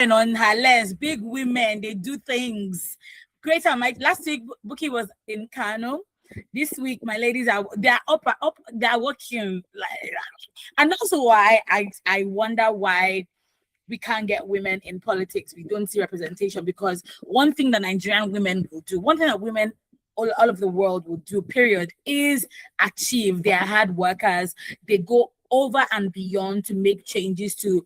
And on HerLens, big women, they do things. Great. Last week, Buki was in Kano. This week, my ladies they're up, they're working. And also why I wonder why we can't get women in politics. We don't see representation, because one thing that Nigerian women will do, one thing that women all of the world will do, period, is achieve. They are hard workers. They go over and beyond to make changes, to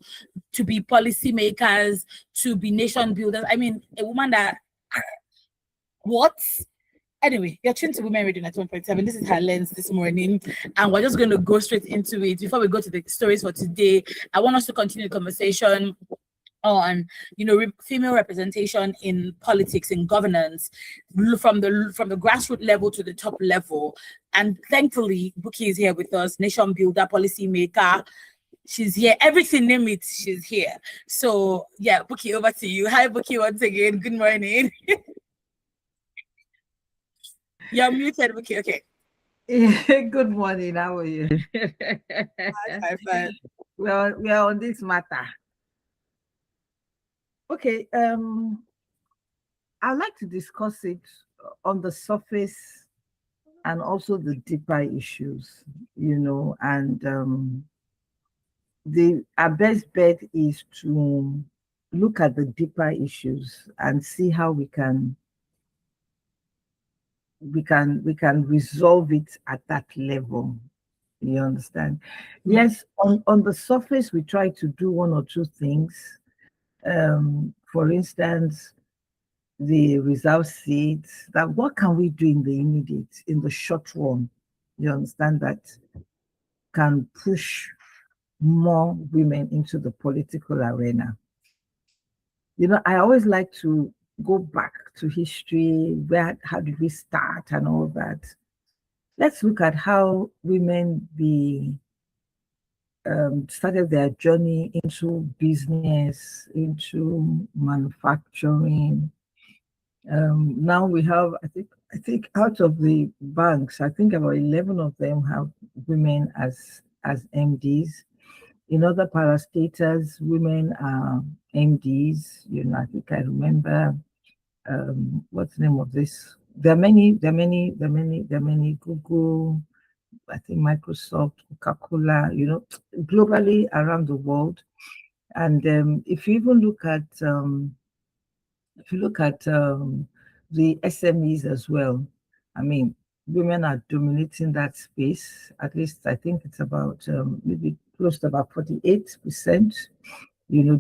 be policymakers, to be nation builders. I mean, a woman that what? Anyway, you're tuned to Women Radio 91.7. This is HerLens this morning, and we're just going to go straight into it. Before we go to the stories for today, I want us to continue the conversation on, female representation in politics, in governance, from the grassroots level to the top level. And thankfully, Buki is here with us, nation builder, policy maker. She's here. Everything, name it, she's here. So yeah, Buki, over to you. Hi, Buki, once again. Good morning. You're muted, Buki. Okay. Good morning. How are you? Fine. We are on this matter. Okay, I'd like to discuss it on the surface and also the deeper issues, and our best bet is to look at the deeper issues and see how we can resolve it at that level. You understand? Yes, on the surface, we try to do one or two things. For instance, the result seats, that what can we do in the immediate, in the short run, you understand, that can push more women into the political arena. I always like to go back to history, how did we start and all that. Let's look at how women started their journey into business, into manufacturing. Now we have, I think out of the banks, I think about 11 of them have women as MDs. In other parastatals, women are MDs. I think I remember, what's the name of this? There are many, Google, I think Microsoft, Coca-Cola, globally around the world. And if you even look at the SMEs as well, I mean, women are dominating that space. At least I think it's about maybe close to about 48%,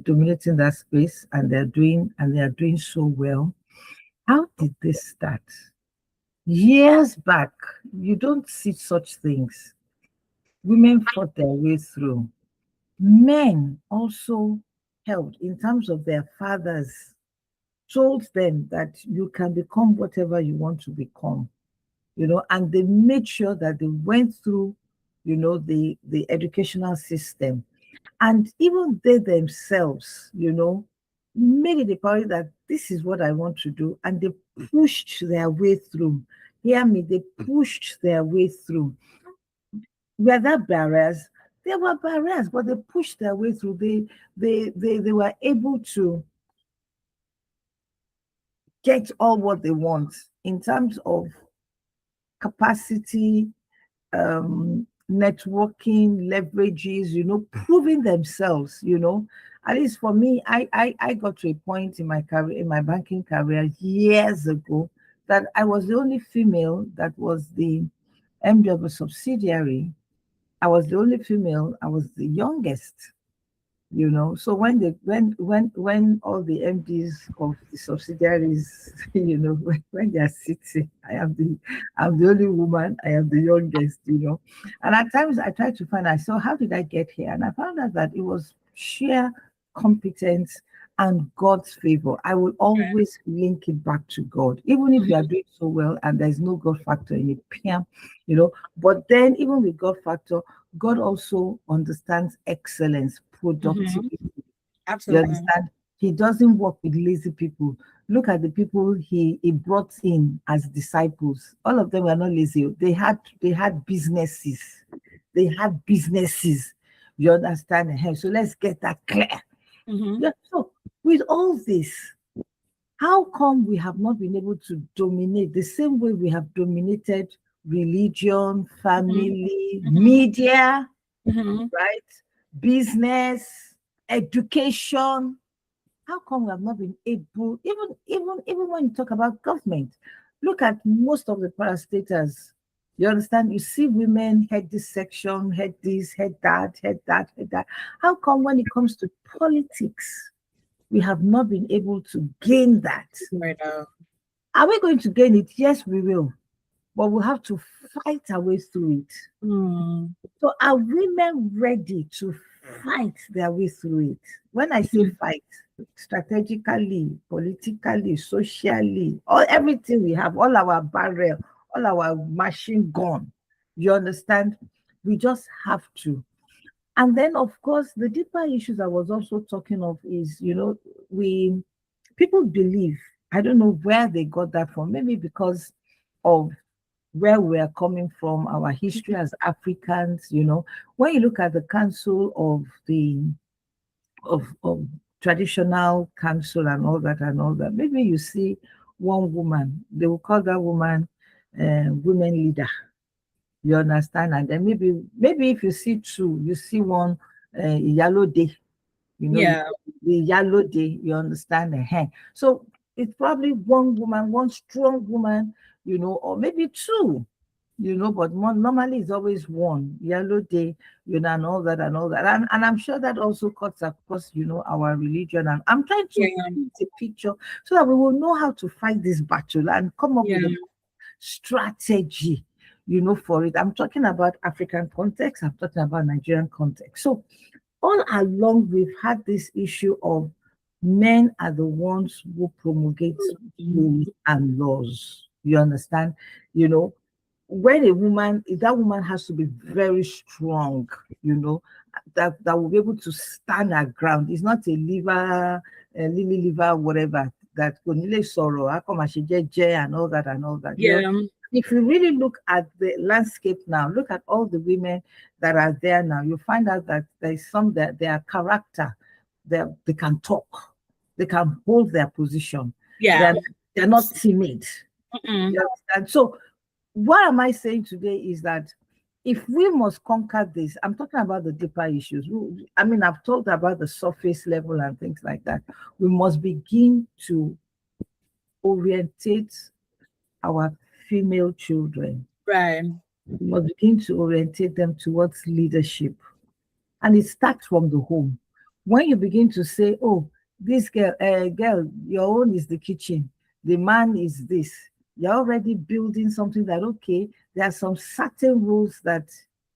dominating that space, and they are doing so well. How did this start? Years back, you don't see such things. Women fought their way through. Men also helped in terms of their fathers, told them that you can become whatever you want to become, and they made sure that they went through, the educational system. And even they themselves, made it a priority that this is what I want to do. And they pushed their way through. Hear me, they pushed their way through. Were there barriers? There were barriers, but they pushed their way through. They were able to get all what they want in terms of capacity, networking, leverages, proving themselves, At least for me, I got to a point in my career, in my banking career years ago, that I was the only female that was the MD of a subsidiary. I was the only female. I was the youngest, So when all the MDs of the subsidiaries, when they are sitting, I'm the only woman. I am the youngest, And at times I tried to find out, so how did I get here? And I found out that it was sheer competence and God's favor. I will always link it back to God, even if you are doing so well and there's no God factor in it, But then even with God factor, God also understands excellence, productivity. Absolutely. You understand? He doesn't work with lazy people. Look at the people he brought in as disciples. All of them were not lazy. They had businesses. You understand? So let's get that clear. Yeah, so With all this, how come we have not been able to dominate the same way we have dominated religion, family, media, right? Business, education. How come we have not been able, even when you talk about government, look at most of the parastatals. You understand? You see women head this section, head this, head that, head that, head that. How come when it comes to politics, we have not been able to gain that? Right now. Are we going to gain it? Yes, we will. But we'll have to fight our way through it. So are women ready to fight their way through it? When I say fight, strategically, politically, socially, all everything we have, all our barrel, all our machine gun, you understand? We just have to. And then, of course, the deeper issues I was also talking of is, people believe, I don't know where they got that from, maybe because of where we're coming from, our history as Africans, when you look at the council of traditional council and all that, maybe you see one woman, they will call that woman women leader. You understand? And then maybe if you see two, you see one yellow day, Yeah. the yellow day, you understand the hand. So it's probably one woman, one strong woman, or maybe two, but normally it's always one yellow day, and all that and all that. And I'm sure that also cuts across, our religion. And I'm trying to paint a picture so that we will know how to fight this battle and come up with a strategy, for it. I'm talking about African context, I'm talking about Nigerian context. So all along, we've had this issue of men are the ones who promulgate rules and laws. You understand? When that woman has to be very strong, that will be able to stand her ground. It's not a lily liver, whatever, that sorrow, and all that and all that. If you really look at the landscape now, look at all the women that are there now, you find out that there's some that their character, they can talk, they can hold their position. Yeah. They're not timid. You understand? So what am I saying today is that if we must conquer this, I'm talking about the deeper issues. I've talked about the surface level and things like that. We must begin to orientate our female children. Right. We must begin to orientate them towards leadership. And it starts from the home. When you begin to say, oh, this girl, your own is the kitchen, the man is this, you're already building something that, okay, there are some certain rules that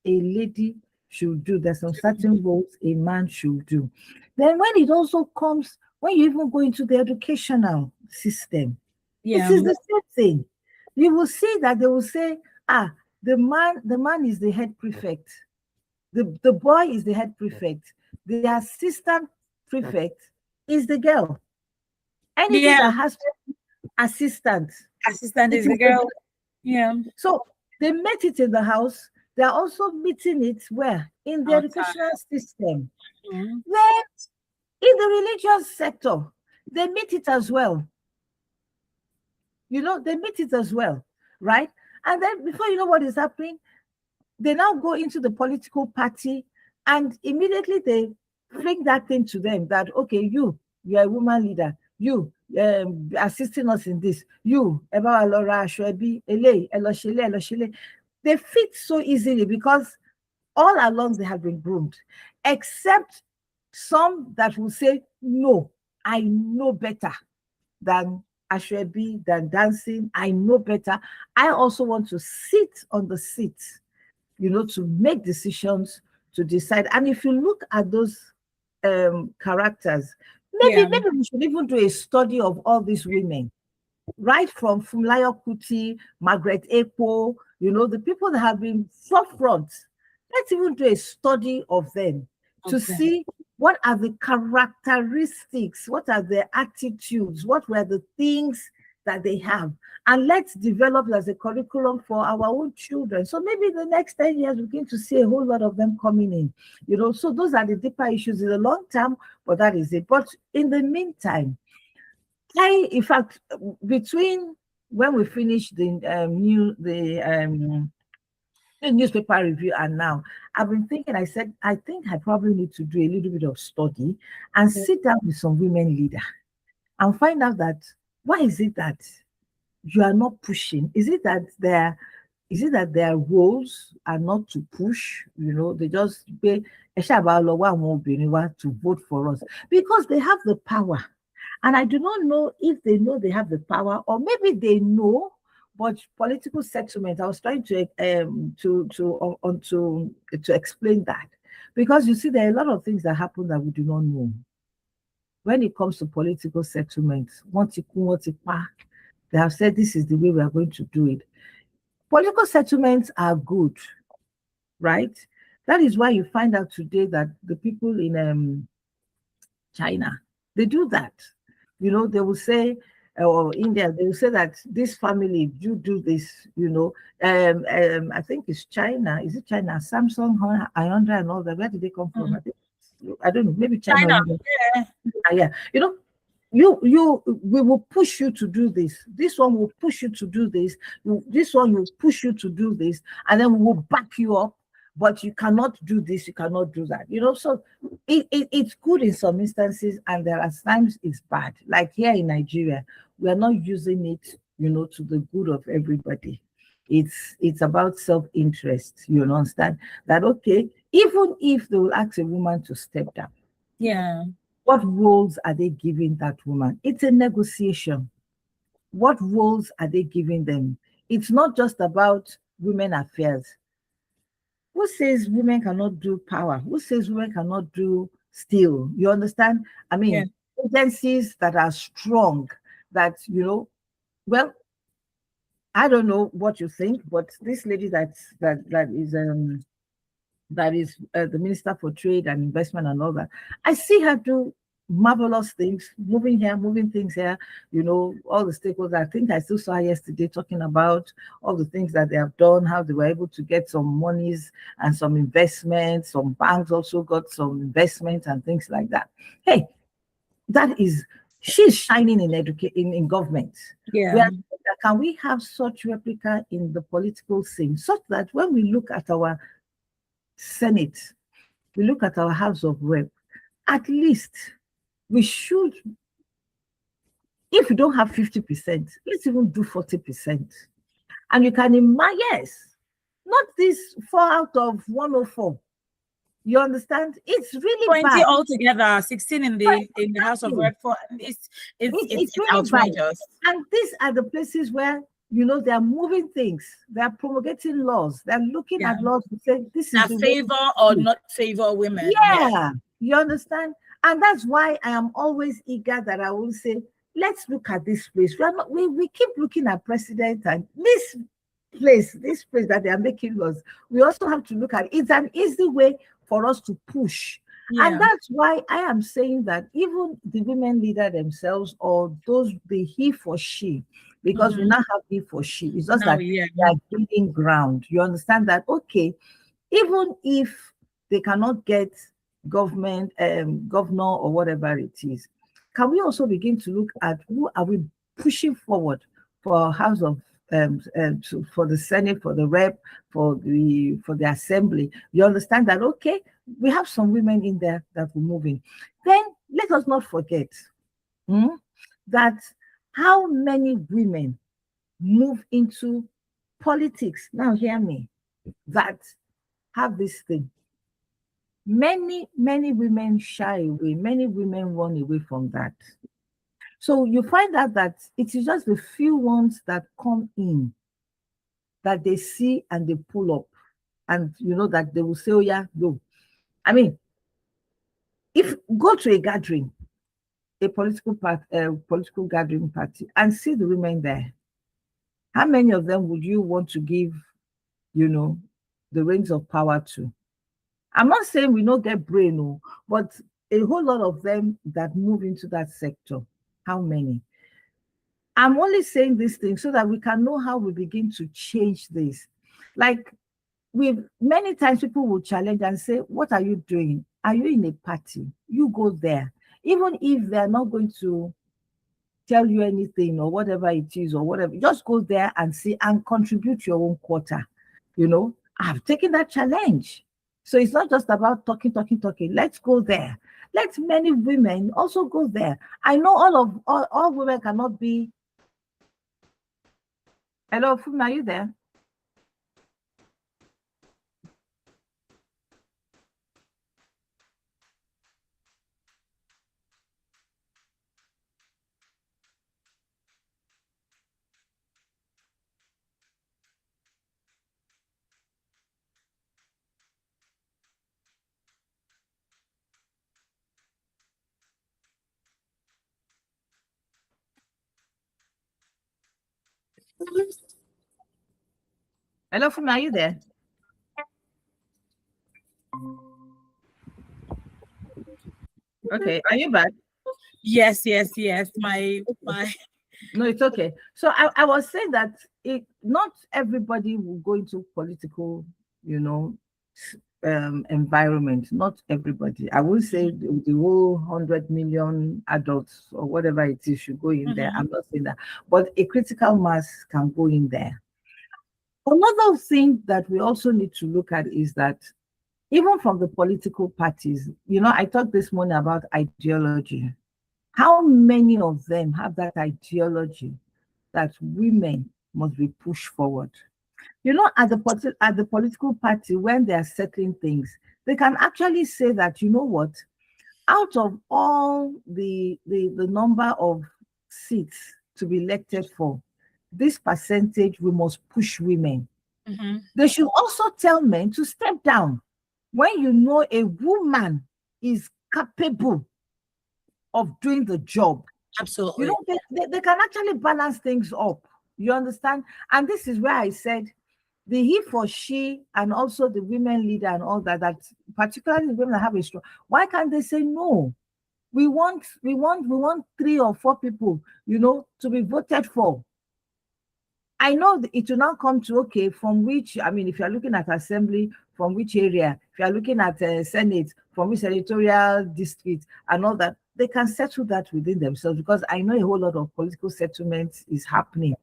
a lady should do, there's some certain roles a man should do. Then when it also comes, when you even go into the educational system, it is the same thing. You will see that they will say, the man is the head prefect. The boy is the head prefect. The assistant prefect is the girl. Anything that has assistant is the girl. Yeah. So they met it in the house. They're also meeting it where? In the educational system. Then in the religious sector, they meet it as well. They meet it as well, right? And then before you know what is happening, they now go into the political party and immediately they bring that thing to them that, okay, you're a woman leader, you assisting us in this, you, they fit so easily because all along they have been groomed, except some that will say, no, I know better than Ashwebi, than dancing, I know better. I also want to sit on the seat, to make decisions, to decide. And if you look at those characters, maybe we should even do a study of all these women, right from Funmilayo Kuti, Margaret Ekpo, the people that have been forefront. Let's even do a study of them to see what are the characteristics, what are their attitudes, what were the things that they have, and let's develop as a curriculum for our own children. So maybe in the next 10 years, we're going to see a whole lot of them coming in, So those are the deeper issues in the long term, but that is it. But in the meantime, in fact, between when we finished the newspaper review and now, I've been thinking, I said, I think I probably need to do a little bit of study and sit down with some women leaders and find out that why is it that you are not pushing? Is it that their roles are not to push? They just pay to vote for us because they have the power. And I do not know if they know they have the power, or maybe they know, but political settlement. I was trying to explain that, because you see, there are a lot of things that happen that we do not know. When it comes to political settlement, they have said this is the way we are going to do it. Political settlements are good, right? That is why you find out today that the people in China, they do that. They will say, or India, they will say that this family, you do this, I think it's China. Is it China? Samsung, Hyundai, and all that. Where did they come from? I don't know. Maybe China. Yeah. We will push you to do this. This one will push you to do this. This one will push you to do this, and then we will back you up. But you cannot do this, you cannot do that. So it's good in some instances, and there are times it's bad. Like here in Nigeria, we are not using it, to the good of everybody. It's about self-interest. You understand that? Okay, even if they will ask a woman to step down, what roles are they giving that woman? It's a negotiation. What roles are they giving them? It's not just about women affairs. Who says women cannot do power? Who says women cannot do steel? You understand? I mean, agencies that are strong, that, well, I don't know what you think, but this lady that is the Minister for Trade and Investment and all that, I see her do marvelous things, moving things here, all the stakeholders. I think I still saw her yesterday talking about all the things that they have done, how they were able to get some monies and some investments. Some banks also got some investments and things like that. Hey, she's shining in government. Can we have such replica in the political scene, such that when we look at our Senate, we look at our House of Rep, at least we should, if we don't have 50%, let's even do 40%. And you can imagine, yes, not this 4 out of 104. You understand? It's really 20 bad. altogether, 16 in the House of Rep. It's really outrageous. Bad. And these are the places where they are moving things. They are promulgating laws. They're looking at laws to say this is the favor or not favor women. Yeah, you understand? And that's why I am always eager that I will say, let's look at this place. We keep looking at president and this place that they are making laws. We also have to look at it. It's an easy way for us to push. And that's why I am saying that even the women leader themselves, or those, the he for she, because we now have he for she, it's just that they are gaining ground. You understand that? Okay, even if they cannot get governor or whatever it is, can we also begin to look at who are we pushing forward for House of for the Senate, for the Rep, for the Assembly? You understand that? Okay, we have some women in there that we're moving. Then let us not forget that how many women move into politics. Now hear me, that have this thing. Many women shy away, many women run away from that. So you find out that it is just the few ones that come in that they see and they pull up, and that they will say, oh yeah, go. I mean, if go to a gathering, a political gathering party, and see the women there, how many of them would you want to give, the reins of power to? I'm not saying we don't get brain, but a whole lot of them that move into that sector, how many? I'm only saying this thing so that we can know how we begin to change this. Like, we many times people will challenge and say, what are you doing? Are you in a party? You go there. Even if they're not going to tell you anything or whatever it is or whatever, just go there and see and contribute your own quota. I've taken that challenge. So it's not just about talking, talking, talking. Let's go there. Let many women also go there. I know all women cannot be. Hello, Fuma, are you there? Hello, Fuma, are you there? Okay, are you back? Yes, yes, yes. My No, it's okay. So I was saying that not everybody will go into political, you know, environment. Not everybody. I will say the whole 100 million adults or whatever it is should go in there. Mhm. I'm not saying that, but a critical mass can go in there. Another thing that we also need to look at is that even from the political parties, I talked this morning about ideology. How many of them have that ideology that women must be pushed forward? At the political party, when they are settling things, they can actually say that, you know what, out of all the number of seats to be elected for, this percentage we must push women. Mhm. They should also tell men to step down when you know a woman is capable of doing the job. Absolutely. They can actually balance things up. You understand? And this is where I said the he for she and also the women leader and all that particularly the women that have a strong, why can't they say no? We want 3 or 4 people, to be voted for. I know it will now come to, okay, from which, I mean, if you're looking at assembly, from which area, if you're looking at Senate, from which senatorial district and all that, they can settle that within themselves, because I know a whole lot of political settlements is happening,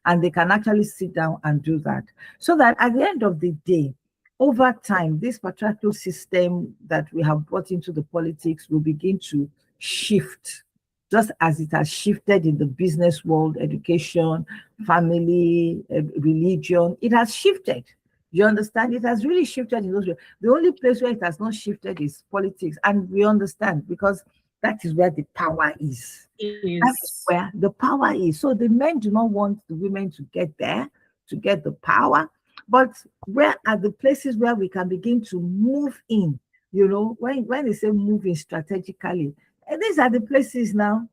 and they can actually sit down and do that. So that at the end of the day, over time, this patriarchal system that we have brought into the politics will begin to shift, just as it has shifted in the business world, education, family, religion. It has shifted. You understand? It has really shifted in those ways. The only place where it has not shifted is politics. And we understand, because that is where the power is. That is Is. where the power is. So the men do not want the women to get there, to get the power. But where are the places where we can begin to move in? When they say moving strategically, and these are the places now.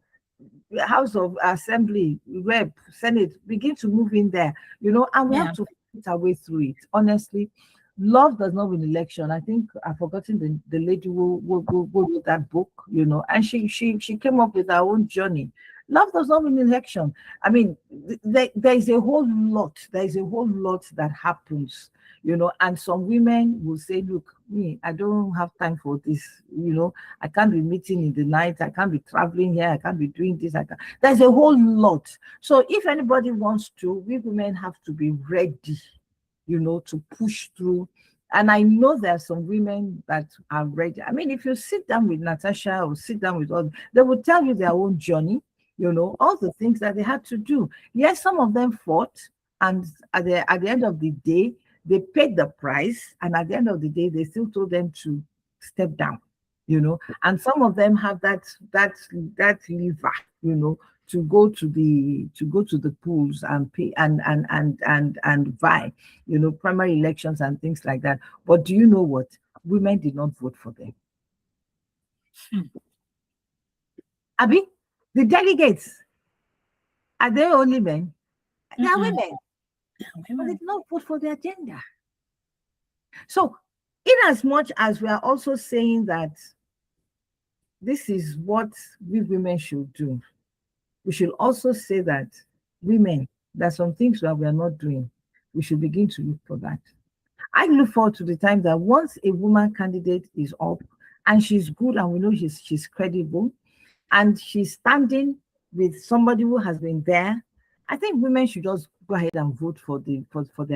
The House of Assembly, Rep, Senate, begin to move in there, and we have Yeah. to fight our way through it. Honestly, love does not win election. I think I've forgotten the lady who wrote that book, and she came up with her own journey. Love does not win election. I mean, there is a whole lot. There is a whole lot that happens, and some women will say, look, me, I don't have time for this, I can't be meeting in the night, I can't be traveling here, I can't be doing this, there's a whole lot. So if anybody wants to, we women have to be ready, to push through. And I know there are some women that are ready. I mean, if you sit down with Natasha or sit down with others, they will tell you their own journey, all the things that they had to do. Yes, some of them fought, and at the end of the day, they paid the price, and at the end of the day, they still told them to step down, and some of them have that liver, to go to the polls and pay and vie, primary elections and things like that. But do you know what? Women did not vote for them. Hmm. Abby, the delegates, are they only men? They are Mm-mm. women, Yeah, but they women. did not vote for the agenda. So, in as much as we are also saying that this is what we women should do, We should also say that women, there's some things that we are not doing. We should begin to look for that. I look forward to the time that once a woman candidate is up and she's good and we know she's credible and she's standing with somebody who has been there, I think women should just go ahead and vote for the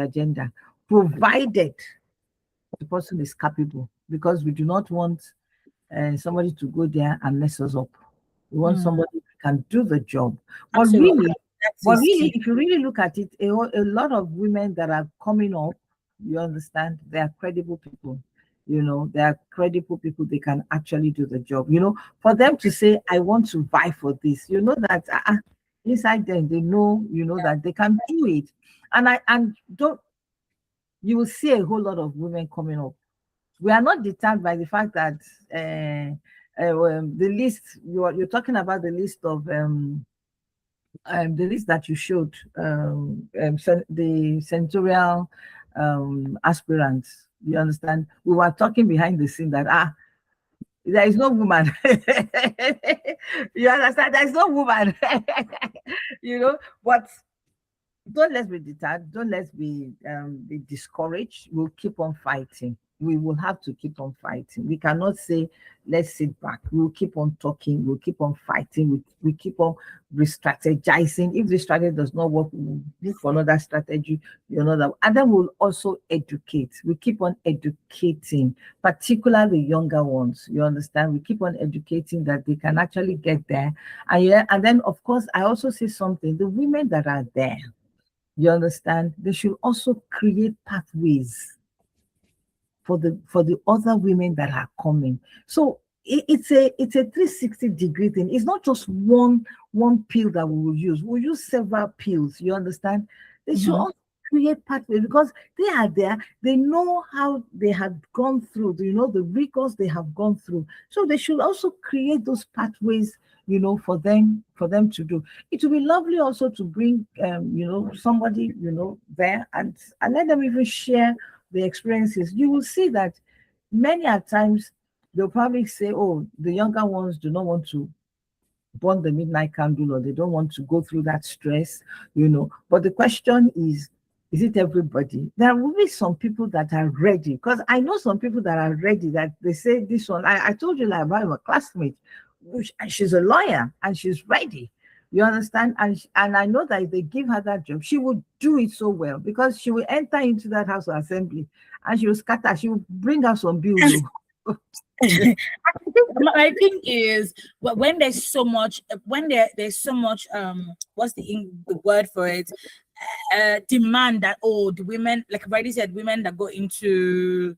agenda, provided the person is capable, because we do not want somebody to go there and mess us up. We want somebody who can do the job. But Absolutely. really, if you really look at it, a lot of women that are coming up, you understand, they are credible people. They are credible people. They can actually do the job. For them to say, I want to vie for this, that inside them, they know, that they can do it. And don't, you will see a whole lot of women coming up. We are not deterred by the fact that the list, you're talking about the list of the list that you showed, the senatorial aspirants. You understand? We were talking behind the scene that there is no woman. You understand? There is no woman. But don't let's be deterred. Don't let's be discouraged. We'll keep on fighting. We will have to keep on fighting. We cannot say, let's sit back. We'll keep on talking. We'll keep on fighting. We keep on re-strategizing. If the strategy does not work, we'll look for another strategy, and then we'll also educate. We keep on educating, particularly the younger ones. You understand? We keep on educating that they can actually get there. And then, of course, I also say something. The women that are there, you understand, they should also create pathways for the other women that are coming. So it's a 360-degree thing. It's not just one pill that we will use. We'll use several pills. You understand? They should also create pathways, because they are there. They know how they have gone through, the rigors they have gone through. So they should also create those pathways, for them to do. It will be lovely also to bring, somebody, there and let them even share the experiences. You will see that many a times they'll probably say, oh, the younger ones do not want to burn the midnight candle, or they don't want to go through that stress, But the question is it everybody? There will be some people that are ready, because I know some people that are ready, that they say this one. I told you like about my classmate, she's a lawyer and she's ready. You understand? And I know that if they give her that job, she would do it so well, because she will enter into that house of assembly and she will scatter. She will bring out some bills. My thing is, when there's so much, there's so much, what's the word for it? Demand that, the women, like I've already said, women that go into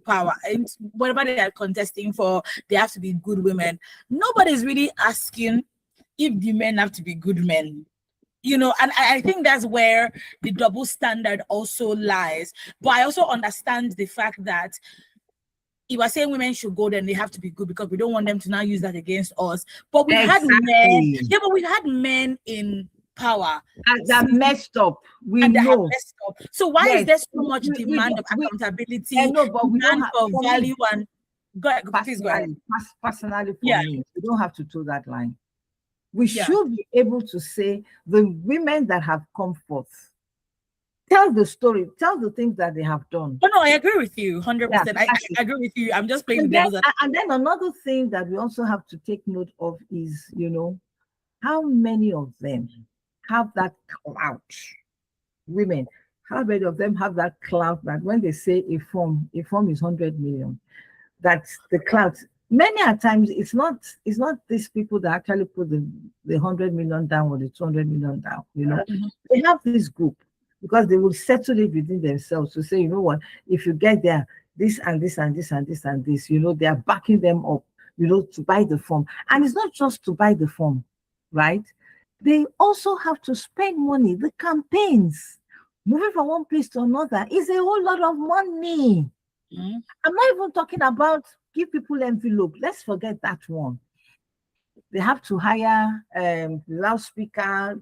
power and whatever they are contesting for, they have to be good women. Nobody's really asking if the men have to be good men, and I think that's where the double standard also lies. But I also understand the fact that if we're saying women should go, then they have to be good, because we don't want them to now use that against us. But we've had men in power that messed up. We know. Messed up. So why is there so much demand of accountability? I know, but we don't have for value and please go ahead. Personally, for me, we don't have to toe that line. We should be able to say the women that have come forth, tell the story, tell the things that they have done. Oh no, I agree with you 100%. I agree with you. I'm just playing devil's advocate. And then another thing that we also have to take note of is, how many of them have that clout? Women, how many of them have that clout that when they say a form is 100 million, that's the clout. Many a times it's not these people that actually put the 100 million down or the 200 million down. They have this group, because they will settle it within themselves to say, if you get there, this and this and this and this and this, they are backing them up, to buy the form. And it's not just to buy the form, right? They also have to spend money. The campaigns, moving from one place to another, is a whole lot of money. I'm not even talking about give people envelope. Let's forget that one. they have to hire loudspeaker,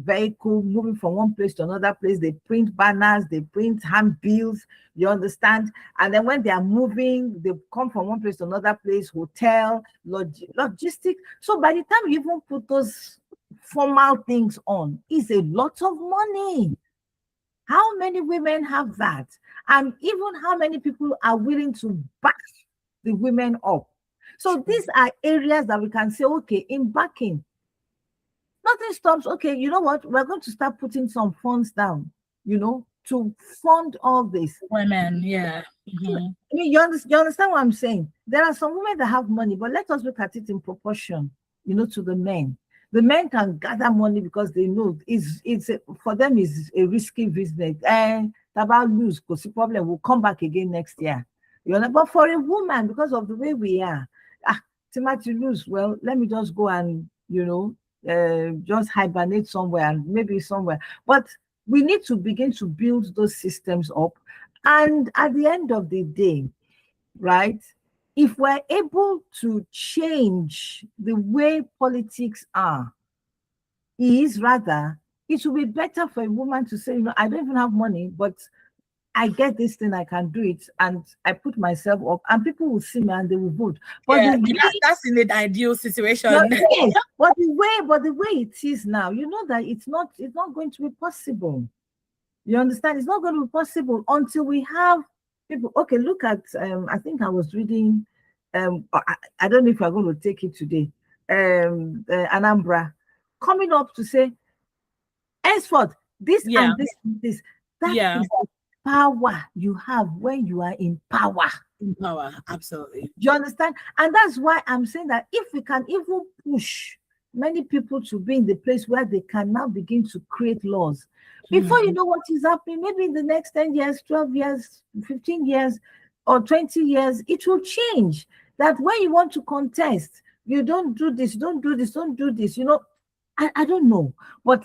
vehicle, moving from one place to another place. They print banners, they print handbills, you understand? And then when they are moving, they come from one place to another place, hotel, logistics. So by the time you even put those formal things on, it's a lot of money. How many women have that? And even how many people are willing to back the women up? So these are areas that we can say, okay, in backing, nothing stops. Okay, you know what? We're going to start putting some funds down, to fund all this. Women, yeah. Mm-hmm. I mean, you understand what I'm saying? There are some women that have money, but let us look at it in proportion, to the men. The men can gather money because they know for them is a risky business. And about lose, because the problem will come back again next year. But for a woman, because of the way we are, Timothy lose. Well, let me just go and just hibernate somewhere and maybe somewhere. But we need to begin to build those systems up. And at the end of the day, right, if we're able to change the way politics it will be better for a woman to say, I don't even have money, but I get this thing, I can do it, and I put myself up, and people will see me and they will vote. But that's in the ideal situation. Yes, but the way it is now, that it's not going to be possible. You understand? It's not going to be possible until we have people. Okay, look at I think I was reading I don't know if I'm going to take it today. Anambra coming up to say, henceforth, this and this. That is the power you have when you are in power. In power, absolutely. You understand? And that's why I'm saying that if we can even push many people to be in the place where they can now begin to create laws, before you know what is happening, maybe in the next 10 years, 12 years, 15 years, or 20 years, it will change. That when you want to contest, you don't do this, don't do this, don't do this. I don't know. But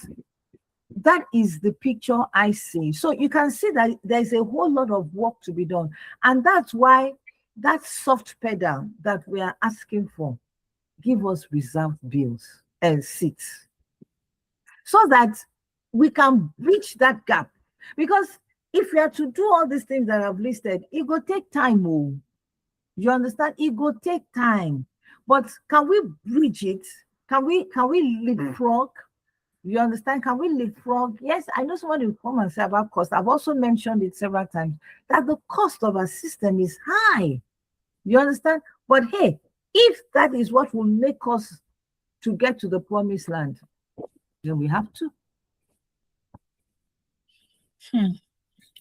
that is the picture I see. So you can see that there's a whole lot of work to be done. And that's why that soft pedal that we are asking for, give us reserved bills and seats, so that we can bridge that gap. Because if we are to do all these things that I've listed, it will take time. You understand? It will take time. But can we bridge it? Can we leapfrog? You understand? Can we leapfrog? Yes, I know somebody will come and say about cost. I've also mentioned it several times that the cost of our system is high. You understand? But hey, if that is what will make us to get to the promised land, then we have to.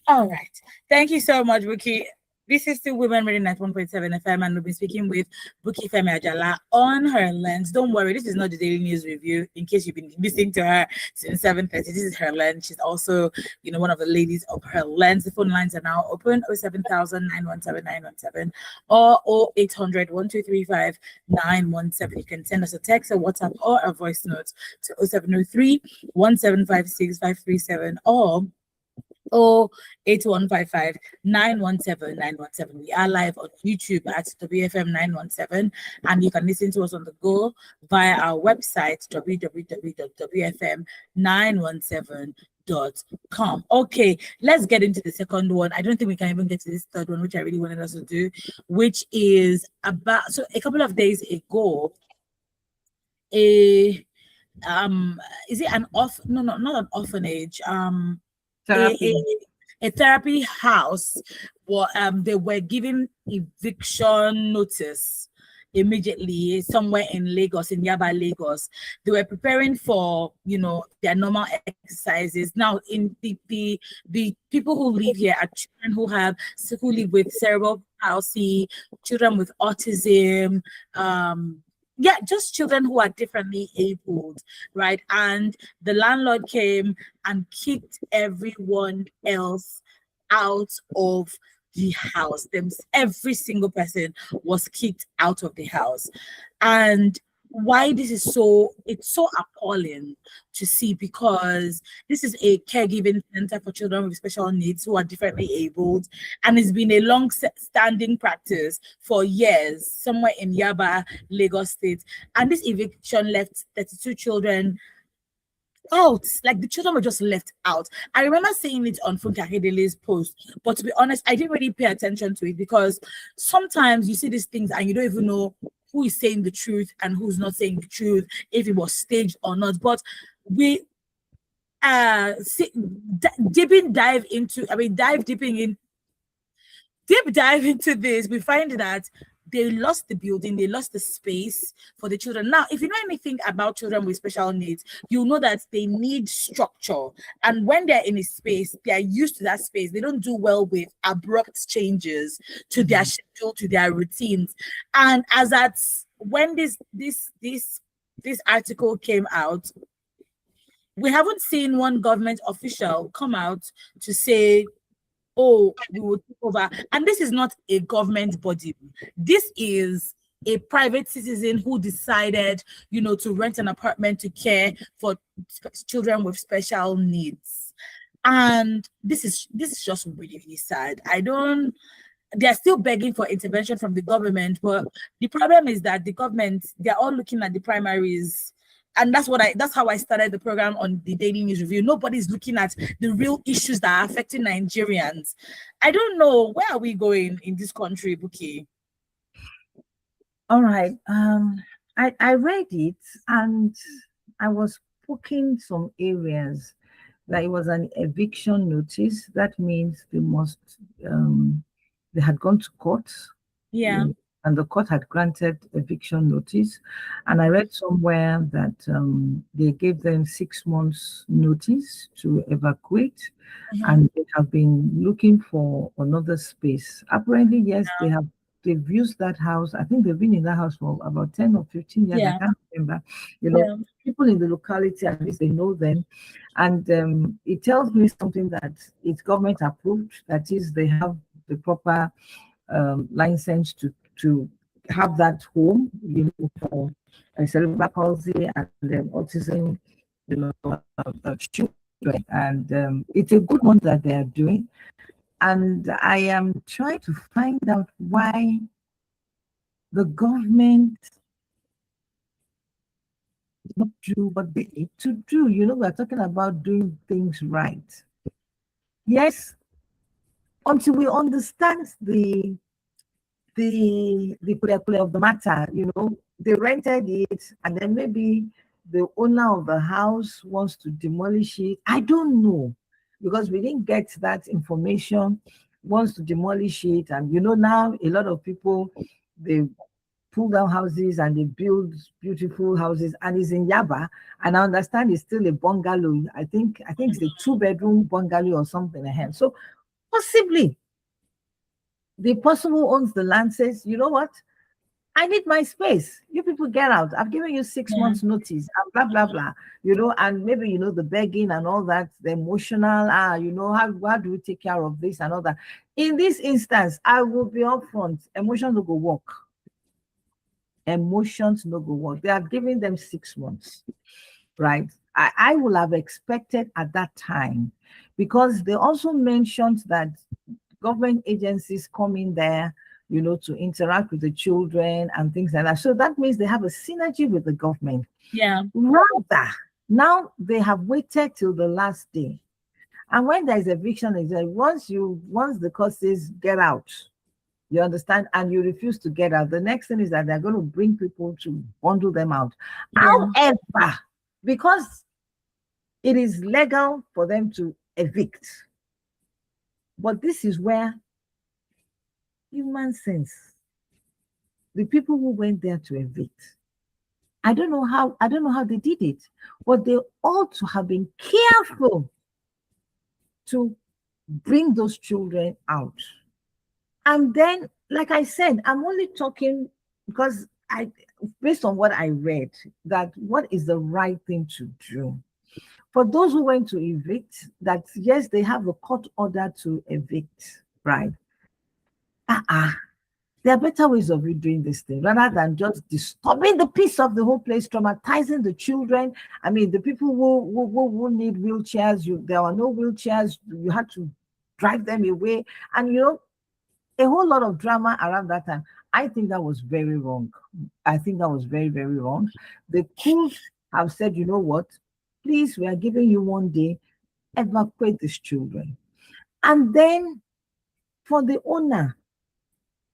All right. Thank you so much, Buki. This is still Women Radio 91.7 FM, and we'll be speaking with Buki Femi Ajala on HerLens. Don't worry, this is not the daily news review. In case you've been listening to her since 7:30, this is HerLens. She's also, one of the ladies of HerLens. The phone lines are now open: 07000 917 917 or 0800 1235 917. You can send us a text, a WhatsApp, or a voice note to 0703 1756 537 or 8155 917 917. We are live on YouTube at WFM 917, and you can listen to us on the go via our website www.wfm917.com. Okay, let's get into the second one. I don't think we can even get to this third one, which I really wanted us to do, which is about, so a couple of days ago, is it an off? No, not an orphanage. A therapy house. Well, they were given eviction notice immediately somewhere in Lagos, in Yaba, Lagos. They were preparing for, their normal exercises. Now, in the people who live here are children who live with cerebral palsy, children with autism, just children who are differently abled, right? And the landlord came and kicked everyone else out of the house. Every single person was kicked out of the house. And why this is so, it's so appalling to see, because this is a caregiving center for children with special needs who are differently abled, and it's been a long standing practice for years somewhere in Yaba, Lagos State. And this eviction left 32 children out. Like, the children were just left out. I remember seeing it on Funke Akindele's post, but to be honest, I didn't really pay attention to it, because sometimes you see these things and you don't even know who is saying the truth and who's not saying the truth, if it was staged or not. But we deep dive into this, we find that they lost the building, they lost the space for the children. Now, if you know anything about children with special needs, you know that they need structure. And when they're in a space, they're used to that space. They don't do well with abrupt changes to their schedule, to their routines. And as at when this article came out, we haven't seen one government official come out to say, oh, we will take over. And this is not a government body. This is a private citizen who decided, to rent an apartment to care for children with special needs. And this is just really, really sad. They're still begging for intervention from the government, but the problem is that the government, they're all looking at the primaries. And that's how I started the program on the Daily News Review. Nobody's looking at the real issues that are affecting Nigerians. I don't know, where are we going in this country, Buki? All right. I read it and I was poking some areas that it was an eviction notice. That means they had gone to court. Yeah. And the court had granted eviction notice. And I read somewhere that they gave them 6 months notice to evacuate. And they have been looking for another space. Apparently, yes, they've used that house. I think they've been in that house for about 10 or 15 years. I can't remember. People in the locality, at least they know them. And it tells me something that it's government approved. That is, they have the proper license to have that home, for cerebral palsy and autism, children. And it's a good one that they are doing. And I am trying to find out why the government not do what they need to do. We're talking about doing things right. Yes, until we understand the play of the matter, they rented it, and then maybe the owner of the house wants to demolish it. I don't know, because we didn't get that information. Wants to demolish it, and now a lot of people, they pull down houses and they build beautiful houses, and it's in Yaba, and I understand it's still a bungalow. I think it's a 2-bedroom bungalow or something ahead. So possibly the person who owns the land says, you know what? I need my space. You people get out. I've given you 6 months notice, and blah, blah, blah. And maybe, the begging and all that, the emotional, how do we take care of this and all that? In this instance, I will be upfront. Emotions no go work. Emotions no go work. They have given them 6 months, right? I will have expected at that time, because they also mentioned that government agencies come in there, to interact with the children and things like that. So that means they have a synergy with the government. Yeah. Rather, now they have waited till the last day. And when there's eviction, is that once the court says get out, you understand, and you refuse to get out, the next thing is that they're going to bring people to bundle them out. Yeah. However, because it is legal for them to evict, but this is where human sense, the people who went there to evict, I don't know how they did it, but they ought to have been careful to bring those children out. And then, like I said, I'm only talking because based on what I read, that what is the right thing to do. For those who went to evict, that yes, they have a court order to evict, right? There are better ways of you doing this thing rather than just disturbing the peace of the whole place, traumatizing the children. I mean, the people who need wheelchairs, there are no wheelchairs, you had to drive them away. And, a whole lot of drama around that time. I think that was very wrong. I think that was very, very wrong. They could have said, you know what, please, we are giving you 1 day, evacuate these children. And then for the owner,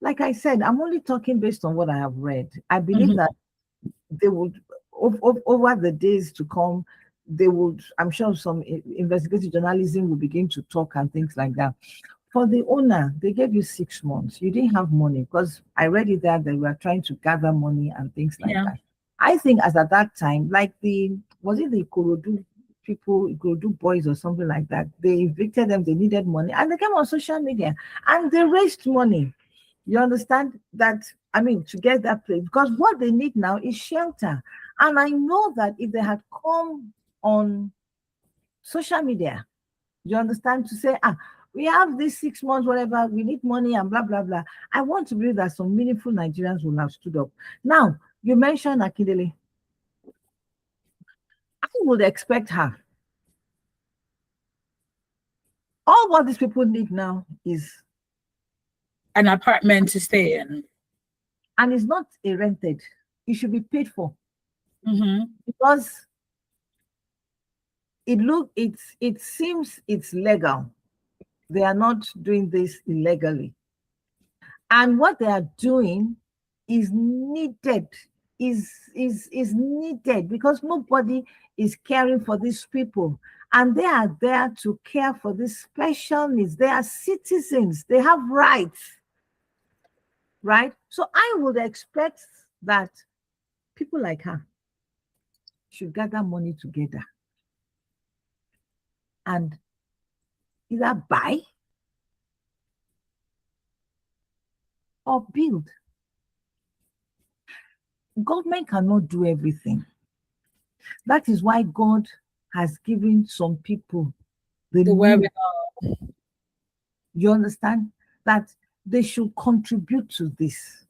like I said, I'm only talking based on what I have read. I believe that they would, over the days to come, they would, I'm sure some investigative journalism will begin to talk and things like that. For the owner, they gave you 6 months. You didn't have money because I read it that they were trying to gather money and things like that. I think as at that time, like was it the Ikorodu people, Ikorodu boys or something like that, they evicted them, they needed money, and they came on social media and they raised money. You understand that? I mean, to get that place, because what they need now is shelter. And I know that if they had come on social media, you understand, to say, we have this 6 months, whatever, we need money and blah, blah, blah. I want to believe that some meaningful Nigerians will have stood up. Now, you mentioned Akindele. I would expect her. All what these people need now is an apartment to stay in. And it's not a rented. It should be paid for. Because it seems it's legal. They are not doing this illegally. And what they are doing is needed, is needed, because nobody is caring for these people. And they are there to care for these special needs. They are citizens. They have rights. Right? So I would expect that people like her should gather money together and either buy or build. Government cannot do everything. That is why God has given some people the wherewithal. You understand? That they should contribute to this.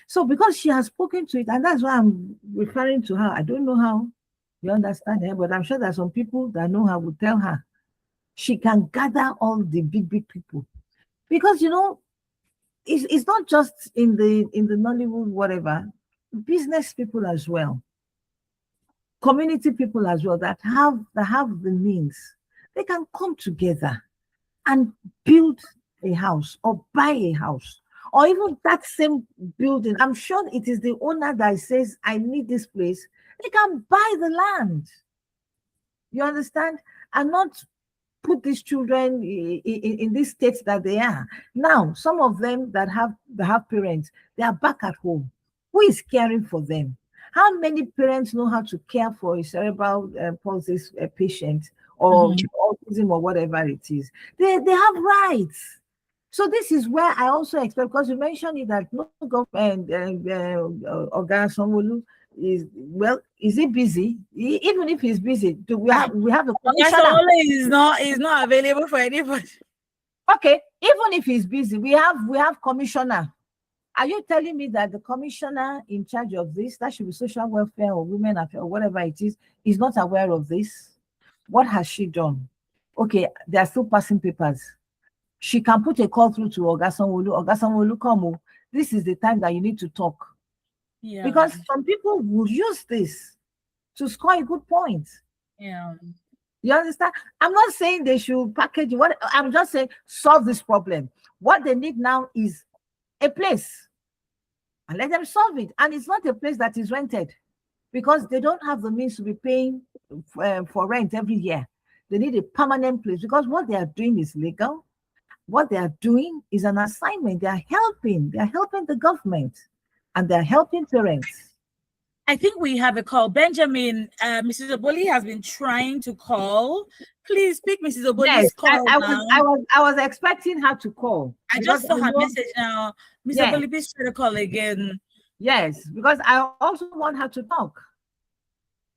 So because she has spoken to it, and that's why I'm referring to her. I don't know how you understand her, but I'm sure that some people that know her will tell her she can gather all the big people. Because it's not just in the Nollywood, whatever, business people as well, community people as well that have the means. They can come together and build a house or buy a house, or even that same building. I'm sure it is the owner that says, I need this place. They can buy the land. You understand? And not put these children in this state that they are. Now, some of them that have parents, they are back at home. Who is caring for them? How many parents know how to care for a cerebral palsy patient or autism or whatever it is? They have rights. So this is where I also expect, because you mentioned it, that no government, Oga Sanwo-Olu is he busy? Even if he's busy, we have a commissioner. Is not available for anybody. Okay, even if he's busy, we have commissioner. Are you telling me that the commissioner in charge of this, that should be social welfare or women affairs or whatever it is not aware of this? What has she done? Okay, they are still passing papers. She can put a call through to Oga Sanwo-Olu. Oga Sanwo-Olu, come, this is the time that you need to talk. Yeah. Because some people will use this to score a good point. Yeah. You understand? I'm not saying they should package what I'm just saying solve this problem. What they need now is a place. And let them solve it. And it's not a place that is rented, because they don't have the means to be paying for rent every year. They need a permanent place, because what they are doing is legal. What they are doing is an assignment. They are helping the government, and they're helping parents. I think we have a call. Benjamin, Mrs. Oboli has been trying to call. Please pick Mrs. Oboli's call. I was expecting her to call. I just saw her message now. Mrs. Oboli, please try to call again. Yes, because I also want her to talk.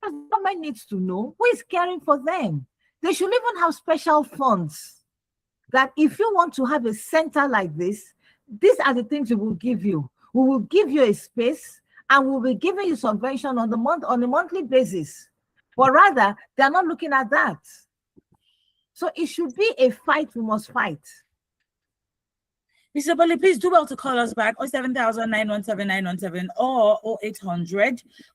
Because government needs to know who is caring for them. They should even have special funds that if you want to have a center like this, these are the things we will give you. We will give you a space, and we'll be giving you subvention on a monthly basis. But rather, they're not looking at that. So it should be a fight we must fight. Mr. Bolly, please do well to call us back 07000 or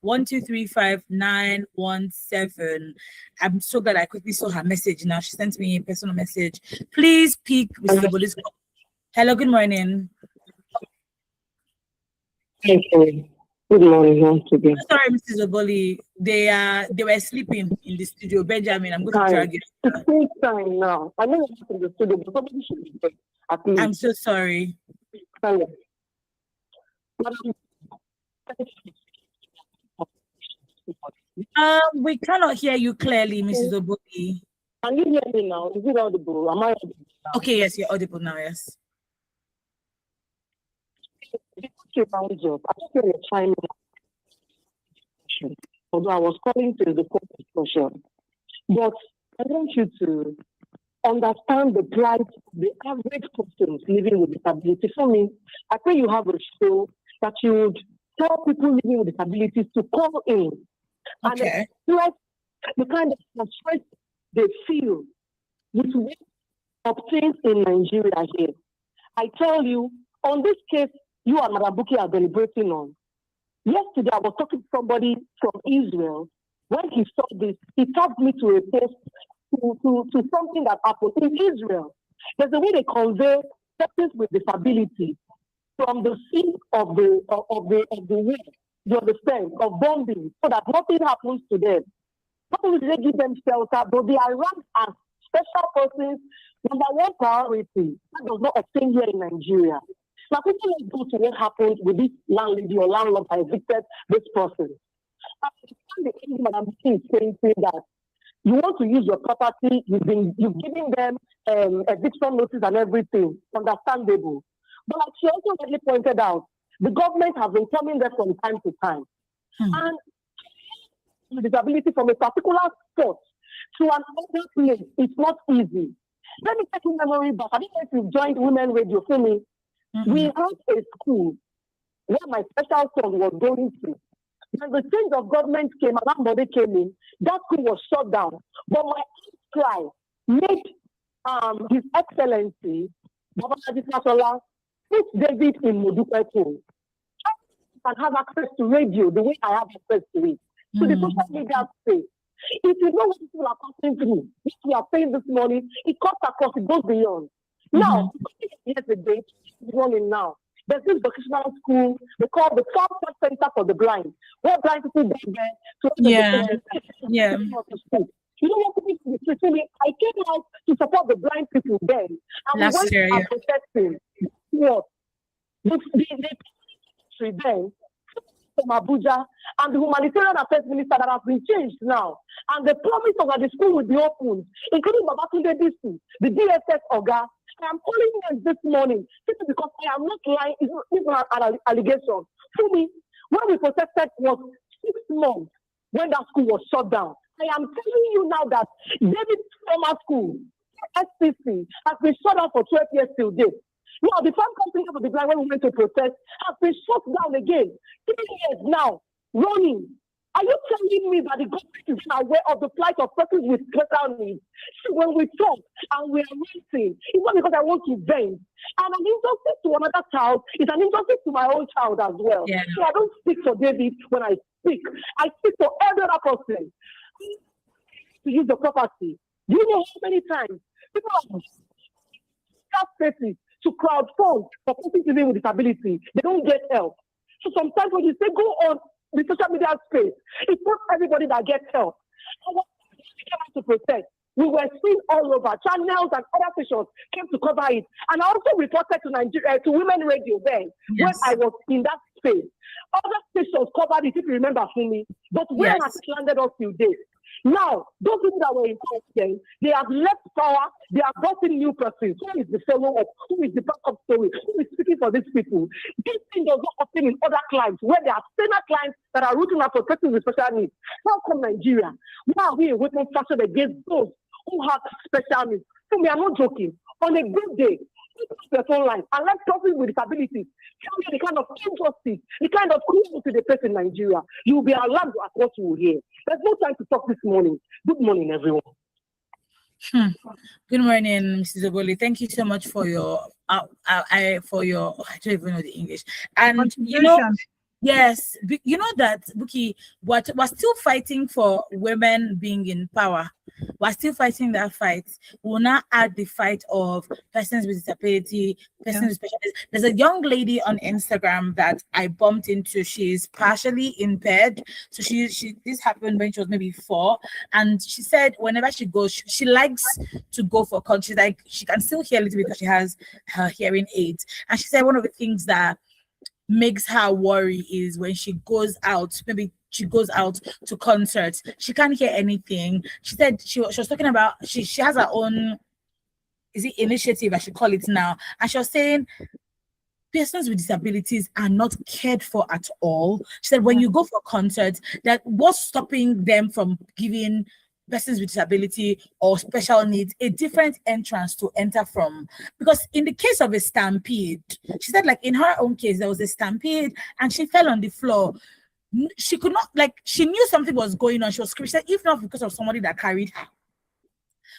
0800-1235-917. I'm so glad I quickly saw her message now. She sent me a personal message. Please pick Mr. Bolly's call. Hello, good morning. Thank you. Good morning once again. Sorry, Mrs. Oboli. They were sleeping in the studio. Benjamin, I'm going to drag you. It's full time now. I know you're in the studio, but somebody should be there. I'm so sorry. We cannot hear you clearly, Mrs. Oboli. Can you hear me now? Is it audible? Am I audible now? Okay, yes, you're audible now, yes. Round up. I just want to chime in. Although I was calling to the court discussion, but I want you to understand the plight of the average persons living with disability. For me, I think you have a show that you would tell people living with disabilities to call in and express the kind of frustration they feel with what obtained in Nigeria here. I tell you, on this case, you and Madam Buki are deliberating on. Yesterday, I was talking to somebody from Israel. When he saw this, he tagged me to a post to something that happened in Israel. There's a way they convey persons with disability from the scene of the war, you understand, of bombing, so that nothing happens to them. Not only do they give them shelter, but they are ranked as special persons, number one priority. That does not obtain here in Nigeria. Now, people let's go to what happened with this landlady or landlord that evicted this person. I understand the end Madam B is saying that you want to use your property, you've given them eviction notice and everything, understandable. But like she also rightly pointed out, the government has been coming there from time to time. And disability from a particular spot to another place, it's not easy. Let me take you memory back. I don't know if you've joined Women Radio, for me. We had a school where my special son was going to. When the change of government came and somebody came in, that school was shut down. But my cry made His Excellency, Babalaji Fashola, put David in Modupeto. And have access to radio the way I have access to it. So the social media space. If you know what people are passing through, what we are saying this morning, it cuts across, it goes beyond. Now, yesterday, running now. There's this vocational school they call the Farm Center for the Blind, where blind people go there to yeah. You know what people me? I came out to support the blind people then. And Last year, yeah. protesting. What? The then from Abuja and the humanitarian affairs minister that have been changed now. And the promise of that the school will be opened, including Babatunde DC, the DSS Oga. I am calling them this morning simply because I am not lying. It's not an allegation. For me, when we protested was 6 months when that school was shut down. I am telling you now that David's former school, SPC, has been shut down for 12 years till date. Now, the farm company of the blind when we went to protest has been shut down again. 3 years now, running. Are you telling me that the government is aware of the plight of persons with special needs? See, when we talk and we are waiting, it's not because I want to vent. And an injustice to another child is an injustice to my own child as well. Yeah. So I don't speak for David when I speak. I speak for every other person to use the property. Do you know how many times people have spaces to crowdfund for people living with disability? They don't get help. So sometimes when you say go on the social media space, it's not everybody that gets help. And when we came out to protest, we were seen all over. Channels and other stations came to cover it. And I also reported to Nigeria, to Women Radio then, when I was in that space. Other stations covered it, if you remember, for me. But where has it landed us till date? Now, those people that were in then, they have left power, they are brought in new persons. Who is the follow-up? Who is the backup story? Who is speaking for these people? This thing does not happen in other clients, where there are similar clients that are rooting out for persons with special needs. How come Nigeria? Why are we a weapon fashion against those who have special needs? So we are not joking. On a good day, the phone line and let persons with disabilities tell you the kind of injustice, the kind of cruelty they face in Nigeria. You will be alarmed at what you will hear. There's no time to talk this morning. Good morning, everyone. Good morning, Mrs. Oboli. Thank you so much for your I don't even know the English. And yes, you know that, Buki, we're still fighting for women being in power. We're still fighting that fight. We'll now add the fight of persons with disability, persons with special needs. There's a young lady on Instagram that I bumped into. She's partially impaired. So she this happened when she was maybe 4. And she said whenever she goes, she likes to go for countries. Like, she can still hear a little bit because she has her hearing aids. And she said one of the things that makes her worry is when she goes out, maybe she goes out to concerts, she can't hear anything. She said she was talking about she has her own initiative, I should call it now, and she was saying persons with disabilities are not cared for at all. She said when you go for concerts, that what's stopping them from giving persons with disability or special needs a different entrance to enter from. Because in the case of a stampede, she said, like, in her own case, there was a stampede and she fell on the floor. She could not, like, she knew something was going on. She was screaming. She said, if not because of somebody that carried her,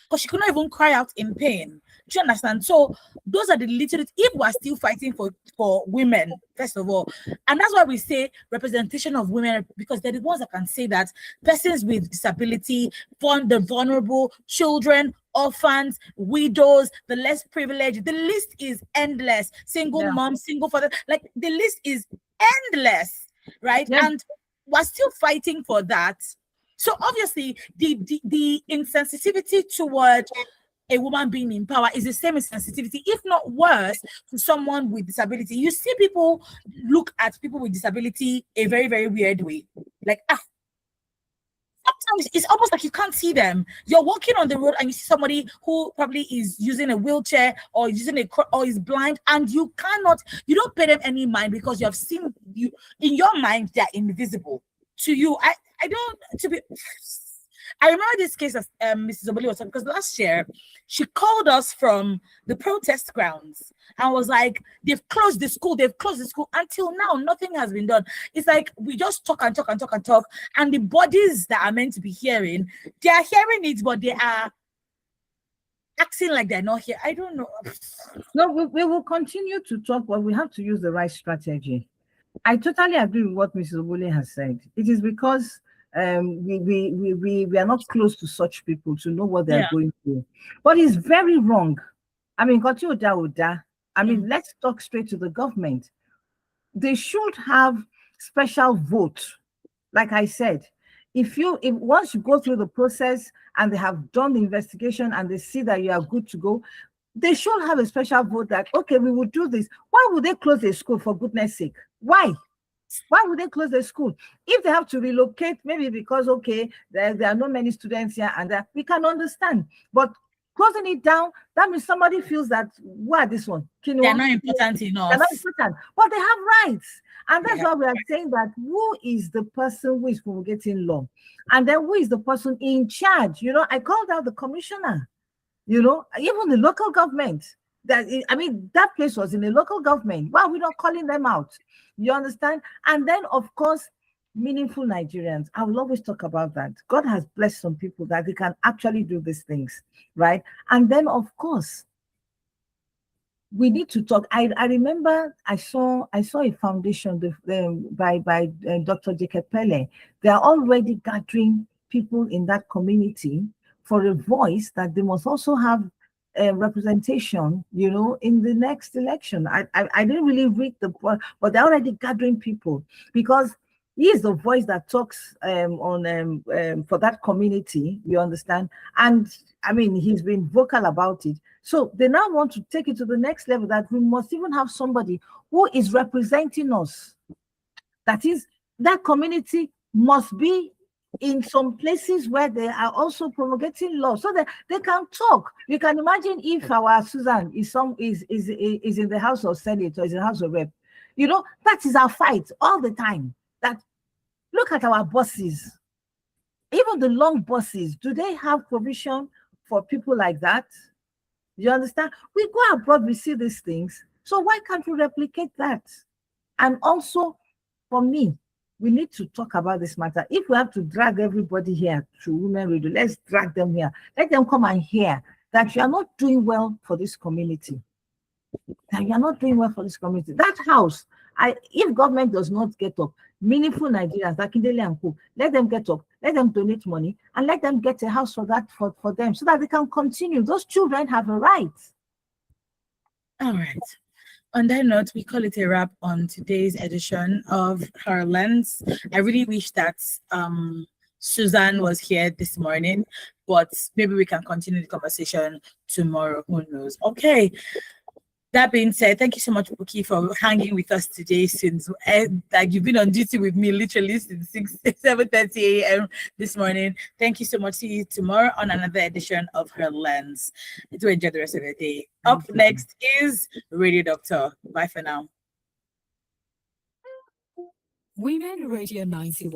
because she could not even cry out in pain. Do you understand? So those are the little, if we're still fighting for women, first of all, and that's why we say representation of women, because they're the ones that can say that persons with disability, the vulnerable, children, orphans, widows, the less privileged, the list is endless. Single mom, single father, like, the list is endless, right? And we're still fighting for that. So obviously, the insensitivity toward a woman being in power is the same insensitivity, if not worse, to someone with disability. You see people look at people with disability a very, very weird way. Like, sometimes it's almost like you can't see them. You're walking on the road and you see somebody who probably is using a wheelchair or using or is blind, and you don't pay them any mind because you have seen you in your mind they're invisible to you. I remember this case as Mrs. Oboli was talking, because last year she called us from the protest grounds and was like, they've closed the school until now, nothing has been done. It's like we just talk and talk and talk and talk, and the bodies that are meant to be hearing, they are hearing it, but they are acting like they're not here. I don't know. No, we will continue to talk, but we have to use the right strategy. I totally agree with what Mrs. Oboli has said. It is because we are not close to such people to know what they're going through. But it's very wrong. I mean, let's talk straight to the government. They should have special vote. Like I said, if once you go through the process and they have done the investigation and they see that you are good to go, they should have a special vote that, okay, we will do this. Why would they close the school, for goodness sake? Why? Why would they close the school? If they have to relocate, maybe because, okay, there are not many students here and there, we can understand. But closing it down, that means somebody feels that, this one? They're not important enough. They're not important, but they have rights. And that's why we are saying that who is the person who is promulgating law? And then who is the person in charge? I called out the commissioner, even the local government. That place was in the local government. Why are we not calling them out? You understand? And then, of course, meaningful Nigerians. I will always talk about that. God has blessed some people that they can actually do these things, right? And then, of course, we need to talk. I remember I saw a foundation by Dr. Jacob Pele. They are already gathering people in that community for a voice that they must also have representation, in the next election. I didn't really read the point, but they're already gathering people because he is the voice that talks for that community, you understand? And he's been vocal about it. So they now want to take it to the next level, that we must even have somebody who is representing us. That is, that community must be in some places where they are also promulgating law so that they can talk. You can imagine if our Susan is in the House of Senate or is in the House of Rep. That is our fight all the time. That look at our buses, even the long buses. Do they have provision for people like that? You understand? We go abroad, we see these things. So why can't we replicate that? And also, for me, we need to talk about this matter. If we have to drag everybody here to Women Radio, let's drag them here. Let them come and hear that you are not doing well for this community. That you are not doing well for this community. That house, if government does not get up, meaningful Nigerians like Indele and Co, let them get up, let them donate money, and let them get a house for that for them so that they can continue. Those children have a right. All right. On that note, we call it a wrap on today's edition of HerLens. I really wish that Susan was here this morning, but maybe we can continue the conversation tomorrow. Who knows? Okay. That being said, thank you so much, Buki, for hanging with us today since like you've been on duty with me literally since 7:30 a.m. this morning. Thank you so much. See you tomorrow on another edition of HerLens. Do enjoy the rest of your day. Up next is Radio Doctor. Bye for now. Women Radio 91.